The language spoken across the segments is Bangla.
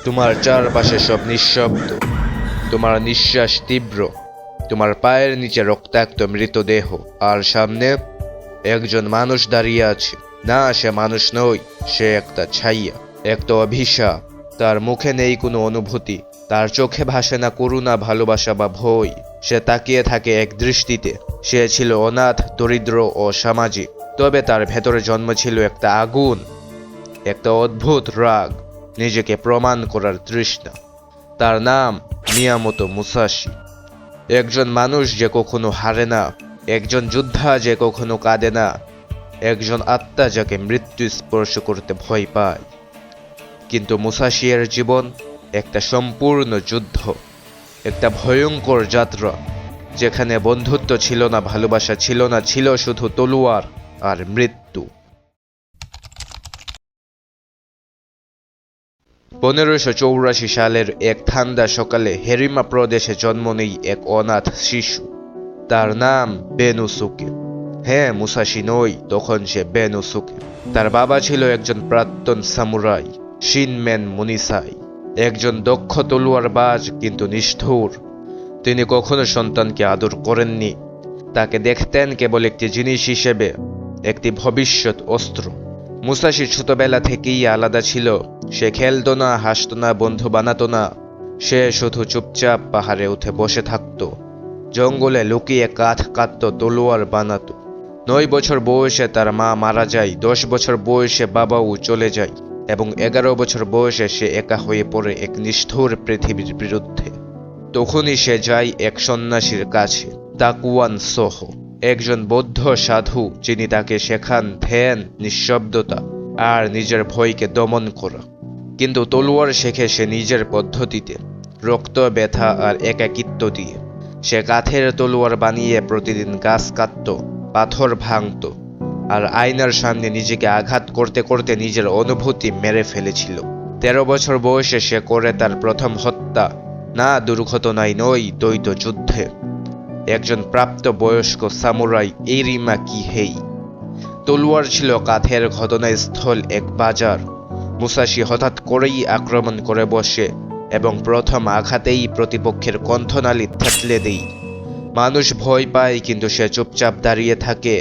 তোমার চারপাশে সব নিঃশব্দ, তোমার নিঃশ্বাস তীব্র, তোমার পায়ের নিচে রক্তাক্ত মৃতদেহ, আর সামনে একজন মানুষ দাঁড়িয়ে আছে। না, সে মানুষ নয়, সে একটা ছাইয়া, একটা অভিশাপ। তার মুখে নেই কোনো অনুভূতি, তার চোখে ভাসে না করুণা, ভালোবাসা বা ভয়। সে তাকিয়ে থাকে এক দৃষ্টিতে। সে ছিল অনাথ, দরিদ্র ও সামাজিক, তবে তার ভেতরে জন্ম ছিল একটা আগুন, একটা অদ্ভুত রাগ, নিজেকে প্রমাণ করার তৃষ্ণা। তার নাম মিয়ামোতো মুসাশি। একজন মানুষ যে কখনো হারে না, একজন যোদ্ধা যে কখনো কাঁদে না, একজন আত্মা যাকে মৃত্যু স্পর্শ করতে ভয় পায়। কিন্তু মুসাশির জীবন একটা সম্পূর্ণ যুদ্ধ, একটা ভয়ঙ্কর যাত্রা, যেখানে বন্ধুত্ব ছিল না, ভালোবাসা ছিল না, ছিল শুধু তলোয়ার আর মৃত্যু। 1584 সালের এক ঠান্ডা সকালে হেরিমা প্রদেশে জন্ম নেয় এক অনাথ শিশু। তার নাম বেনুসুকে। হ্যাঁ, মুসাশি নয়, তখন সে বেনুসুকে। তার বাবা ছিল একজন প্রাক্তন সামুরাই, শিনমেন মুনিসাই, একজন দক্ষ তলোয়ারবাজ কিন্তু নিষ্ঠুর। তিনি কখনো সন্তানকে আদর করেননি। তাকে দেখতেন কেবল একটি জিনিস হিসেবে, একটি ভবিষ্যৎ অস্ত্র। মুসাশি ছোটবেলা থেকেই আলাদা ছিল। সে খেলত না, হাসত না, বন্ধু বানাতো না। সে শুধু চুপচাপ পাহাড়ে উঠে বসে থাকত, জঙ্গলে লুকিয়ে কাঠ কাটত, তলোয়ার বানাতো। 9 বছর বয়সে তার মা মারা যায়, 10 বছর বয়সে বাবাও চলে যায়, এবং 11 বছর বয়সে সে একা হয়ে পড়ে এক নিষ্ঠুর পৃথিবীর বিরুদ্ধে। তখনই সে যায় এক সন্ন্যাসীর কাছে, তাকুয়ান সোহ, একজন বৌদ্ধ সাধু, যিনি তাকে শেখান ধ্যান, নিঃশব্দতা আর নিজের ভয়কে দমন করা। কিন্তু তলোয়ার শেখে সে নিজের পদ্ধতিতে, রক্ত, ব্যথা আর একাকিত্ব দিয়ে। সে কাঠের তলোয়ার বানিয়ে প্রতিদিন গাছ কাটত, পাথর ভাঙত, আর আয়নার সামনে নিজেকে আঘাত করতে করতে নিজের অনুভূতি মেরে ফেলেছিল। 13 বছর বয়সে সে করে তার প্রথম হত্যা, না দুর্ঘটনায় নয়, দ্বৈত যুদ্ধে। একজন প্রাপ্ত বয়স্ক সামুরাই, এরিমা কিহেই। তলোয়ার ছিল কাঠের ঘটনাস্থল এক বাজার। মুসাশি হঠাৎ করেই আক্রমণ করে বসে এবং প্রথম আঘাতেই প্রতিপক্ষের কণ্ঠনালী থেতলে দেয়। মানুষ ভয় পায়, কিন্তু সে চুপচাপ দাঁড়িয়ে থাকে।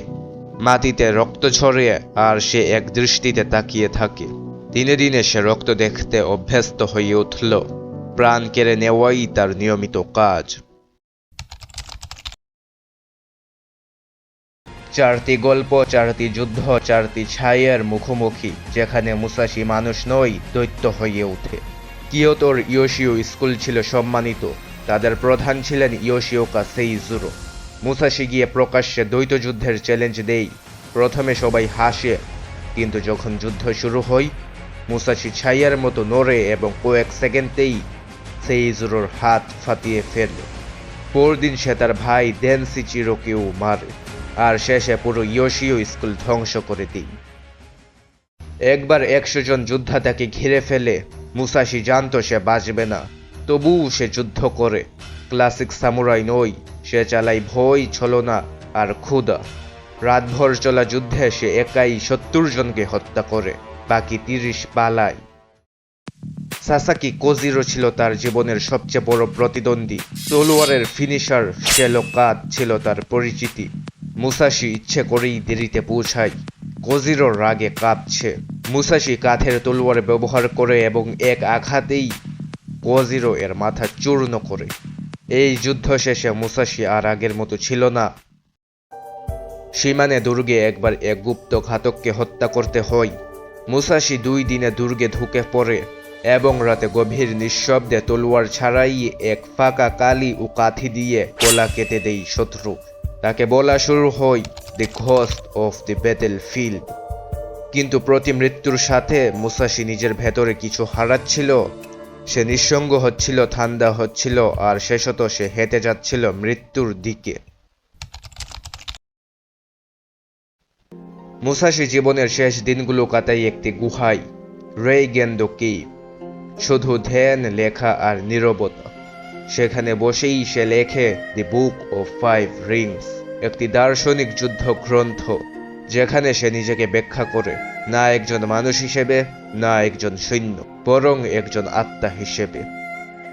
মাটিতে রক্ত ঝরে আর সে এক দৃষ্টিতে তাকিয়ে থাকে। দিনে দিনে সে রক্ত দেখতে অভ্যস্ত হয়ে উঠল। প্রাণ কেড়ে নেওয়াই তার নিয়মিত কাজ। 4টি গল্প, 4টি যুদ্ধ, 4টি ছায়ার মুখোমুখি, যেখানে মুসাশি মানুষ নয়, দৈত্য হয়ে ওঠে। কিয়োটোর ইয়োশিও স্কুল ছিল সম্মানিত। তাদের প্রধান ছিলেন ইয়োশিওকা সেইজুরো। মুসাশি গিয়ে প্রকাশ্যে দ্বৈত যুদ্ধের চ্যালেঞ্জ দেয়। প্রথমে সবাই হাসে, কিন্তু যখন যুদ্ধ শুরু হয়, মুসাশি ছায়ার মতো নড়ে এবং কয়েক সেকেন্ডেই সেইজুরোর হাত ফাটিয়ে ফেলে। পরদিন সে তার ভাই দেনসিচিরোকেও মারে, আর শেষে পুরো ইয়োশিও স্কুল ধ্বংস করে দেয়। একবার 100 জন যোদ্ধা তাকে ঘিরে ফেলে। মুসাশি জানত সে বাঁচবে না, তবুও সে যুদ্ধ করে। ক্লাসিক সামুরাই নয়, সে চালায় ভয়, ছলনা আর ক্ষুধা। রাতভর চলা যুদ্ধে সে একাই 70 জনকে হত্যা করে, বাকি 30 পালায়। সাসাকি কোজিরো ছিল তার জীবনের সবচেয়ে বড় প্রতিদ্বন্দ্বী। তলোয়ারের ফিনিশার শেলো কাট ছিল তার পরিচিতি। মুসাশি ইচ্ছে করেই দেরিতে পৌঁছায়। কোজিরো রাগে কাঁপছে। মুসাশি কাঠের তলোয়ার ব্যবহার করে এবং এক আঘাতেই কোজিরো এর মাথা চূর্ণ করে। এই যুদ্ধ শেষে মুসাশি আর আগের মতো ছিল না। সীমানে দুর্গে একবার এক গুপ্ত ঘাতককে হত্যা করতে হয়। মুসাশি 2 দিনে দুর্গে ঢুকে পড়ে এবং রাতে গভীর নিঃশব্দে তলোয়ার ছাড়াই এক ফাঁকা কালি ও কাঠি দিয়ে গলা কেটে দেয় শত্রু। তাকে বলা শুরু হয় the ghost of the battle field. কিন্তু প্রতি মৃত্যুর সাথে মুসাশি নিজের ভেতরে কিছু হারাচ্ছিল। সে নিঃসঙ্গ হচ্ছিল, ঠান্ডা হচ্ছিল, আর শেষত সে হেঁটে যাচ্ছিল মৃত্যুর দিকে। মুসাশি জীবনের শেষ দিনগুলো কাটায় একটি গুহায়, রেইগেন্দো কেভ। শুধু ধ্যান, লেখা আর নীরবতা। সেখানে বসেই সে লেখে দি বুক অফ 5 রিংস, একটি দার্শনিক যুদ্ধ গ্রন্থ, যেখানে সে নিজেকে ব্যাখ্যা করে না একজন মানুষ হিসেবে, না একজন সৈন্য, বরং একজন আত্মা হিসেবে।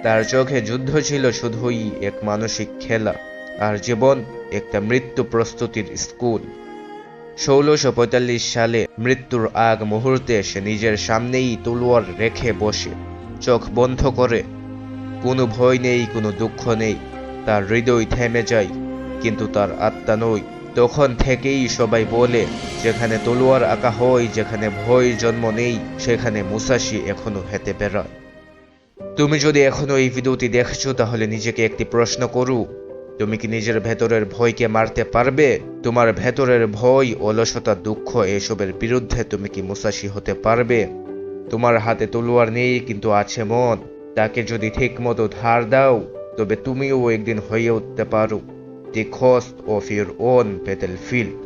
তার চোখে যুদ্ধ ছিল শুধুই এক মানসিক খেলা, আর জীবন একটা মৃত্যু প্রস্তুতির স্কুল। 1645 সালে মৃত্যুর আগ মুহূর্তে সে নিজের সামনেই তলোয়ার রেখে বসে, চোখ বন্ধ করে। কোনো ভয় নেই, কোনো দুঃখ নেই, তার হৃদয় থেমে যায়, কিন্তু তার আত্মা নয়। তখন থেকেই সবাই বলে, যেখানে তলোয়ার আঁকা হয়, যেখানে ভয় জন্ম নেই, সেখানে মুসাশি এখনো হেঁটে বেড়ায়। তুমি যদি এখনো এই ভিডিওটি দেখছো, তাহলে নিজেকে একটি প্রশ্ন করো, তুমি কি নিজের ভেতরের ভয়কে মারতে পারবে? তোমার ভেতরের ভয়, অলসতা, দুঃখ, এসবের বিরুদ্ধে তুমি কি মুসাশি হতে পারবে? তোমার হাতে তলোয়ার নেই, কিন্তু আছে মন। তাকে যদি ঠিক মতো ধার দাও, তবে তুমিও একদিন হয়ে উঠতে পারো the ghost of your own battlefield.